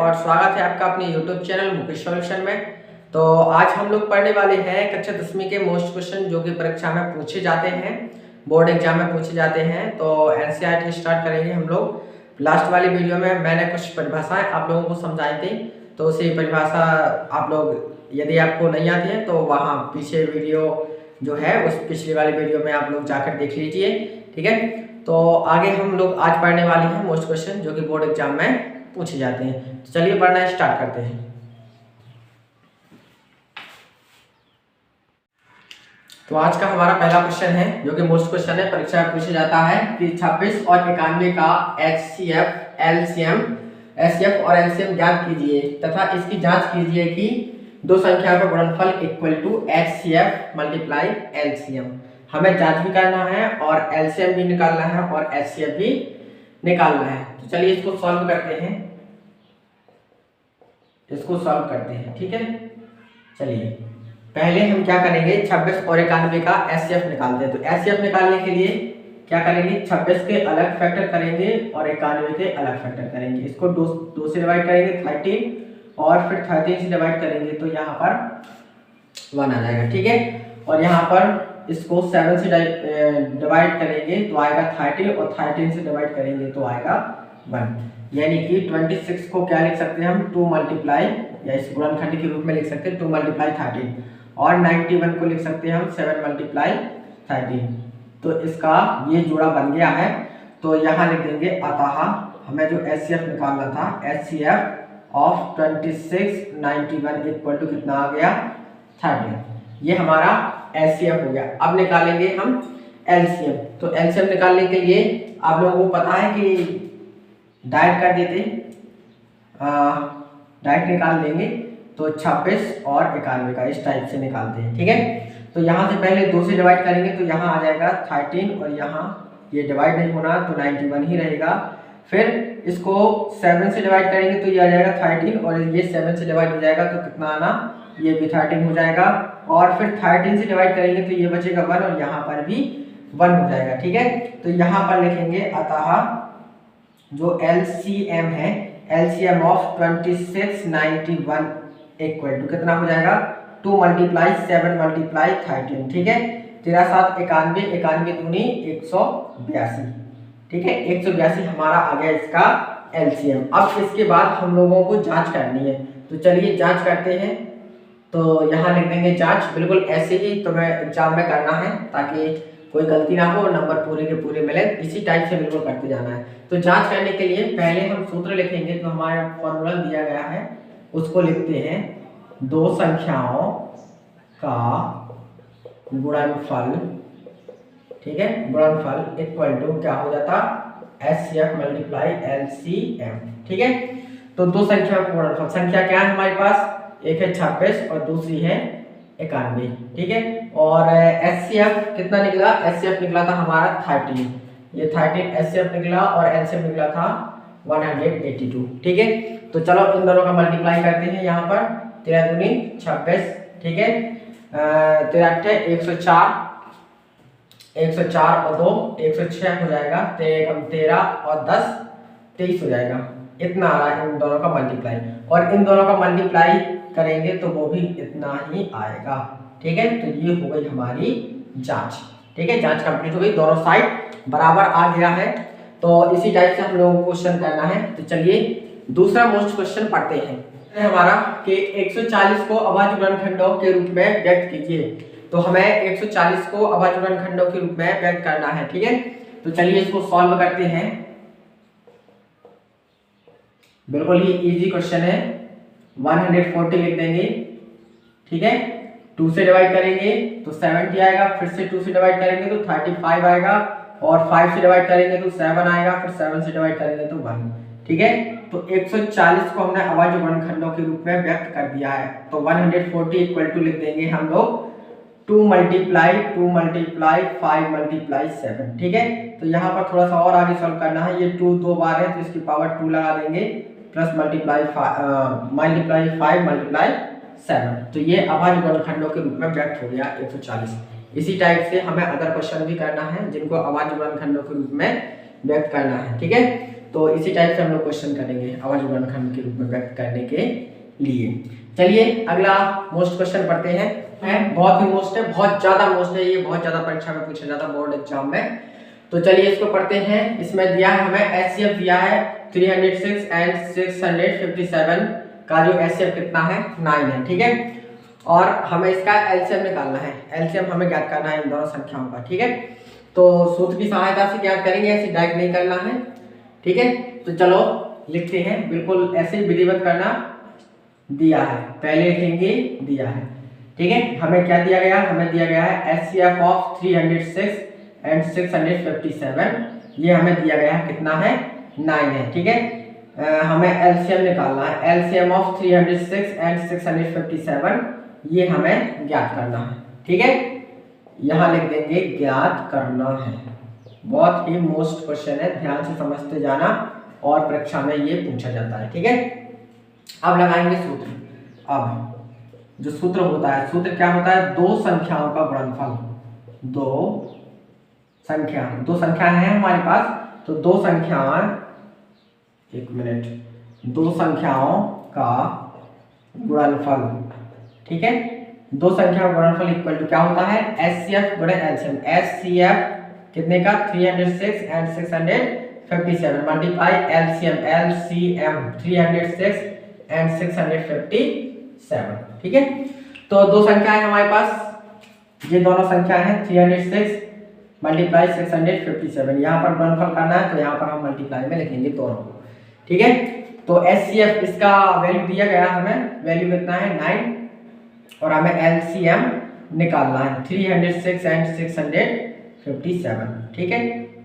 और स्वागत है आपका अपने YouTube चैनल मुकेश सॉल्यूशन में। तो आज हम लोग पढ़ने वाले हैं कक्षा 10वीं के मोस्ट क्वेश्चन जो कि परीक्षा में पूछे जाते हैं, बोर्ड एग्जाम में पूछे जाते हैं। तो एनसीईआरटी स्टार्ट करेंगे हम लोग। लास्ट वाली वीडियो में मैंने कुछ परिभाषाएं आप लोगों को समझाई थी, तो उसी परिभाषा आप लोग यदि आपको नहीं आती है तो वहाँ पीछे वीडियो जो है उस पिछली वाली वीडियो में आप लोग जाकर देख लीजिए, ठीक है। तो आगे हम लोग आज पढ़ने वाले हैं मोस्ट क्वेश्चन जो कि बोर्ड एग्जाम में पूछे जाते हैं। तो चलिए पढ़ना स्टार्ट करते हैं। तो आज का हमारा पहला क्वेश्चन है जो कि मोस्ट क्वेश्चन है, परीक्षा में पूछा जाता है कि 26 और 91 का एचसीएफ और एलसीएम ज्ञात कीजिए तथा इसकी जांच कीजिए कि दो संख्याओं का गुणनफल equal to HCF multiply LCM. हमें जांच भी करना है और एलसीएम भी निकालना है और एचसीएफ भी निकालना है। तो चलिए इसको सॉल्व करते हैं, ठीक है। चलिए पहले हम क्या करेंगे, 26 और 91 का एचसीएफ निकालते हैं। तो एचसीएफ निकालने के लिए क्या करेंगे, 26 के अलग फैक्टर करेंगे और 91 के अलग फैक्टर करेंगे। इसको दो से डिवाइड करेंगे 13 और फिर 13 से डिवाइड करेंगे तो यहाँ पर 1 आ जाएगा, ठीक है। और यहाँ पर इसको 7 से डिवाइड करेंगे तो आएगा 13 और 13 से डिवाइड करेंगे तो आएगा 1। यानी कि 26 को क्या लिख सकते हैं हम, 2 मल्टीप्लाई या इस गुणनखंड के रूप में लिख सकते हैं 2 मल्टीप्लाई 13 और 91 को लिख सकते हैं हम 7 मल्टीप्लाई 13। तो इसका ये जोड़ा बन गया है। तो यहाँ लिख देंगे अतः हमें जो एचसीएफ निकालना था, एचसीएफ ऑफ 26 91 इक्वल टू कितना आ गया, 13। ये हमारा एचसीएफ हो गया। अब निकालेंगे हम एलसीएम। तो एलसीएम निकालने के लिए आप लोगों को पता है कि डायरेक्ट कर देते, डायरेक्ट निकाल लेंगे। तो 26 और 91 का इस टाइप से निकालते हैं, ठीक है। तो यहाँ से पहले 2 से डिवाइड करेंगे तो यहाँ आ जाएगा 13 और यहाँ ये डिवाइड नहीं होना तो 91 ही रहेगा। फिर इसको 7 से डिवाइड करेंगे तो ये आ जाएगा 13 और ये 7 से डिवाइड हो जाएगा तो कितना आना, ये भी 13 हो जाएगा। और फिर 13 से डिवाइड करेंगे तो ये बचेगा 1 और यहाँ पर भी 1 हो जाएगा, ठीक है। तो यहाँ पर लिखेंगे अतः जो एलसीएम है, एलसीएम ऑफ 26 91 इक्वल टू कितना हो जाएगा, 2 मल्टीप्लाई 7 मल्टीप्लाई 13, ठीक है। 13 7 91, 91 दूनी 182, ठीक है। 182 हमारा आ गया इसका एलसीएम। अब इसके बाद हम लोगों को जांच करनी है। तो चलिए जांच करते हैं। तो यहाँ लिख देंगे जांच, बिल्कुल ऐसे ही तुम्हें एग्जाम में करना है ताकि कोई गलती ना हो, नंबर पूरे के पूरे मिले। इसी टाइप से बिल्कुल करते जाना है। तो जांच करने के लिए पहले हम सूत्र लिखेंगे। तो हमारा फॉर्मूला दिया गया है उसको लिखते हैं, दो संख्याओं का गुणनफल, ठीक है, गुणनफल इक्वल टू क्या हो जाता, एचसीएफ मल्टीप्लाई एलसीएम, ठीक है। तो दो संख्याओं का गुणनफल, संख्या क्या है हमारे पास, एक है 26 और दूसरी है 91, ठीक है। और एचसीएफ कितना निकला, एचसीएफ निकला था हमारा 13, ये 13 एचसीएफ निकला और एलसीएम निकला था 182, ठीक है। तो चलो इन दोनों का मल्टीप्लाई करते हैं। यहाँ पर 13 दूनी 26, ठीक है। 13 104, 104 और 2 106 हो जाएगा। 13 और 10 23 हो जाएगा। इतना आ रहा है इन दोनों का मल्टीप्लाई, और इन दोनों का मल्टीप्लाई करेंगे तो वो भी इतना ही आएगा, ठीक है। तो ये हो गई हमारी जांच, ठीक है। जांच कंप्लीट हो गई, दोनों साइड बराबर आ गया है। तो इसी टाइप से हम लोगों को क्वेश्चन करना है। तो चलिए दूसरा मोस्ट क्वेश्चन पढ़ते हैं हमारा कि 140 को अभाज्य गुणनखंडों के रूप में व्यक्त कीजिए। तो हमें 140 को अभाज्य गुणनखंडों के रूप में व्यक्त करना है, ठीक है। तो चलिए इसको सॉल्व करते हैं। बिल्कुल ही इजी क्वेश्चन है। 140 लिख देंगे, ठीक है। 2 से डिवाइड करेंगे तो 70 आएगा, फिर से 2 से डिवाइड करेंगे तो 35 आएगा, और 5 से डिवाइड करेंगे तो 7 आएगा, फिर 7 से डिवाइड करेंगे तो 1, ठीक है। तो 140 को हमने अभाज्य गुणनखंडों के रूप में व्यक्त कर दिया है। तो 140 इक्वल टू लिख देंगे हम लोग 2 मल्टीप्लाई 5 मल्टीप्लाई 7, ठीक है। तो यहाँ पर थोड़ा सा और आगे सॉल्व करना है। ये 2 दो बार है तो इसकी पावर 2 लगा देंगे, प्लस मल्टीप्लाई 5 मल्टीप्लाई 7। तो ये अभाज्य गुणनखंडों के रूप में व्यक्त हो गया 140। इसी टाइप से हमें अदर क्वेश्चन भी करना है जिनको अभाज्य गुणनखंडों के रूप में व्यक्त करना है, ठीक है। तो इसी टाइप से हम लोग क्वेश्चन करेंगे आवाज गुणनखंड के रूप में व्यक्त करने के लिए। चलिए अगला मोस्ट क्वेश्चन पढ़ते हैं। बहुत ही मोस्ट है, बहुत ज्यादा मोस्ट है, ये बहुत ज्यादा परीक्षा में पूछा जाता है बोर्ड एग्जाम में। तो चलिए इसको पढ़ते हैं। इसमें दिया है हमें एचसीएफ दिया है 306 एंड 657 का जो एचसीएफ कितना है 9 है, ठीक है। और हमें इसका एलसीएम निकालना है, एलसीएम हमें ज्ञात करना है इन दोनों संख्याओं का, ठीक है। तो सूत्र की सहायता से ज्ञात करेंगे, ऐसे डायरेक्ट नहीं करना है, ठीक है। तो चलो लिखते हैं, बिल्कुल ऐसे विधिवत करना। दिया है, पहले लिखेंगे दिया है, ठीक है। हमें क्या दिया गया, हमें दिया गया है एचसीएफ ऑफ 306 एंड 657, ये हमें दिया गया है कितना है 9 है, ठीक है। हमें एलसीएम निकालना है, एलसीएम ऑफ 306 एंड 657 ये हमें ज्ञात करना है, ठीक है। यहाँ लिख देंगे ज्ञात करना है। बहुत ही मोस्ट क्वेश्चन है, ध्यान से समझते जाना और परीक्षा में ये पूछा जाता है, ठीक है। अब लगाएंगे सूत्र। अब जो सूत्र होता है, सूत्र क्या होता है, दो संख्याओं का गुणनफल। दो संख्या है हमारे पास, तो दो संख्याएं, एक मिनट, दो संख्याओं का गुणनफल, ठीक है। दो संख्या का गुणनफल इक्वल टू क्या होता है, एचसीएफ गुणे एलसीएम। एचसीएफ कितने का 306 and 657 multiply LCM, LCM 306 and 657, ठीक है। तो दो संख्या है हमारे पास, ये दोनों संख्या है 306 मल्टीप्लाई 657। यहाँ पर गुणनफल करना है तो यहाँ पर हम मल्टीप्लाई में लिखेंगे दोनों को, ठीक है। तो एचसीएफ इसका वैल्यू दिया गया, हमें वैल्यू कितना है 9 और हमें एलसीएम निकालना है 306 एंड 657, ठीक है।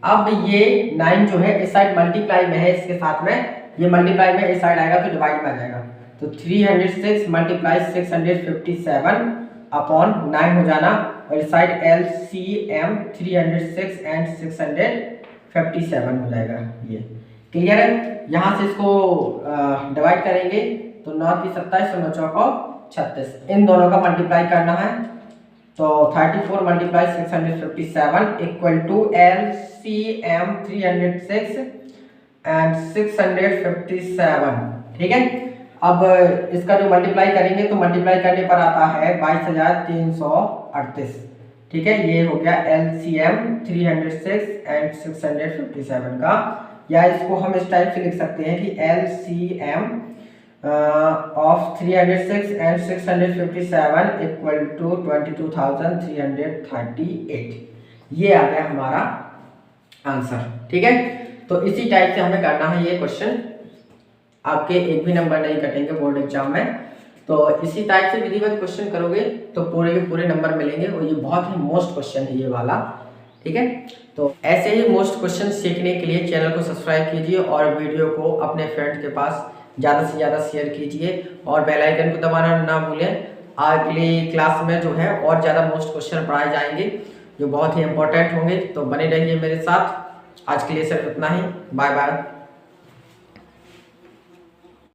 अब ये 9 जो है इस साइड मल्टीप्लाई में है, इसके साथ में ये मल्टीप्लाई में इस साइड आएगा तो डिवाइड में आ जाएगा। तो 306 मल्टीप्लाई 657 अपॉन 9 हो जाना, और इस साइड एलसीएम 306 एंड 657 हो जाएगा। ये क्लियर है। यहाँ से इसको डिवाइड करेंगे तो 9 की 27 और 9 चौको 36, इन दोनों का मल्टीप्लाई करना है। तो 34 multiply 657 equal to LCM 306 and 657, ठीक है। अब इसका जो मल्टीप्लाई करेंगे तो मल्टीप्लाई करने पर आता है 22,338, ठीक है। ये हो गया एलसीएम 306 एंड 657 का, या इसको हम इस टाइप से लिख सकते हैं कि LCM of 306 and 657 equal to 22,338। ये आ गया हमारा आंसर, ठीक है। तो इसी टाइप से हमें करना है ये क्वेश्चन, आपके एक भी नंबर नहीं कटेंगे बोर्ड एग्जाम में। तो इसी टाइप से विधिवत क्वेश्चन करोगे तो पूरे के पूरे नंबर मिलेंगे, और ये बहुत ही मोस्ट क्वेश्चन है ये वाला, ठीक है। तो ऐसे ही मोस्ट क्वेश्चन सीखने के लिए चैनल को सब्सक्राइब कीजिए और वीडियो को अपने फ्रेंड के पास ज़्यादा से ज़्यादा शेयर कीजिए, और बेल आइकन को दबाना ना भूलें। अगली क्लास में जो है और ज़्यादा मोस्ट क्वेश्चन पढ़ाए जाएंगे जो बहुत ही इंपॉर्टेंट होंगे, तो बने रहिए मेरे साथ। आज के लिए सिर्फ इतना ही, बाय बाय।